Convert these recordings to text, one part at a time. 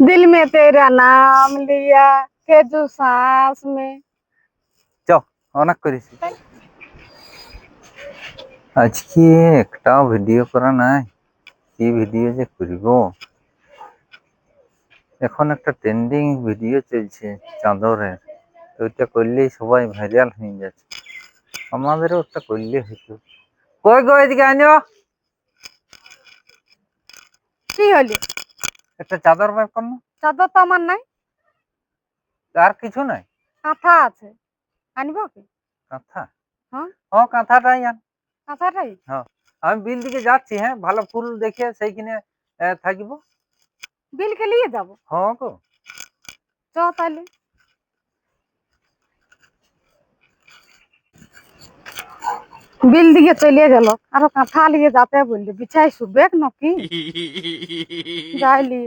दिल में तेरा नाम लिया के जो सांस में। চ অনেক করেছি। আজকে একটাও ভিডিও করা নাই, কি ভিডিও যে করব। এখন একটা ট্রেন্ডিং ভিডিও চলছে চাদরের, তো ওইটা করলেই সবাই ভাইরাল হয়ে যাচ্ছে। আমাদেরও একটা করলে হতো। কই গো এদিকে আনো, কি হলো? একটা চাদর বের কর না। চাদর তো আমার নাই, আর কিছু নাই? কাঁথা আছে, আনবো কি? কাঁথা? হ্যাঁ, ও কাঁথাটাই আন। কাঁথাটাই। হ্যাঁ, আমি বিল দিকে যাচ্ছি। হ্যাঁ, ভালো ফুল দেখে সেইখানে থাকবো। বিলকে নিয়ে যাবো। হ্যাঁ গো। চ তাহলে। বিল দিকে চলে গেল, আরো কাঁথা নিয়ে যাতে বললি, বিছাই শুবে নাকি যাইলি।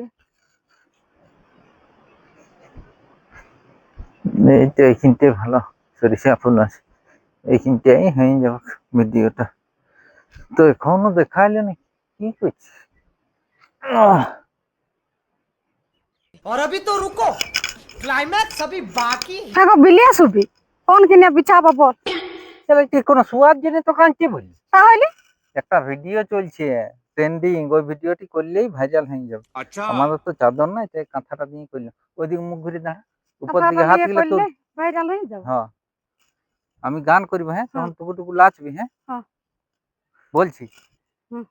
এই তো এইখানটাই ভালো সরিষা ফুল আছে, এইখানটাই হয়ে যাবে ভিডিওটা। তো এখনো দেখাইলে না, কি করছি। और अभी तो रुको, क्लाइमैक्स अभी बाकी है। এখন বিলিয়ে শুবি, কোন কিনে বিছাবো বল। তাহলে কি কোনো শোয়ার জন্য তো কাঁদতে বলি? তাহলে একটা ভিডিও চলছে ট্রেন্ডিং, ওই ভিডিওটি করলেই ভাইরাল হয়ে যাবে। अच्छा আমাদের তো চাদর নাই, তাই কাঁথাটা দিয়ে করলাম। ওইদিকে মুখ ঘুরে দাঁড়া, উপর কাঁথাটা দিকে হাত নিয়ে গেলে তোর। করলে ভাইরাল হয়ে যাবে। হ্যাঁ, আমি গান করবো। হ্যাঁ, তখন হ্যাঁ, টুকু টুকু লাচবি। হ্যাঁ, হ্যাঁ, বলছি। হুম,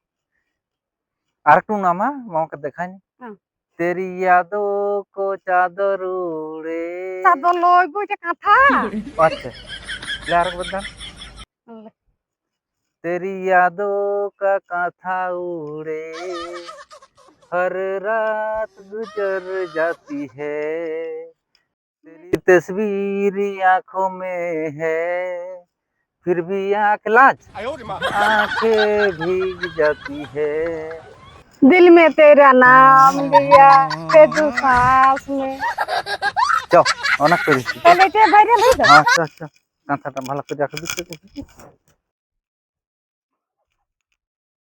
আর একটু নামা, আমাকে দেখায়নি। হ্যাঁ। তেরি यादों को चादर उड़े। চাদর লই বইটা কাঁথা। আচ্ছা, ले আরেকবার গান। तेरी यादों का कांथा उड़े, हर रात गुजर जाती है, तेरी तस्वीर आंखों में है, फिर भी आंख लाज आंखें भीग जाती है। दिल में तेरा नाम लिया के जो सांस में। চ অনেক করেছি। তাহলে এটা ভাইরাল হয়ে যাবে। আচ্ছা আচ্ছা, কাঁথাটা ভালো করে রাখো দিচ্ছি।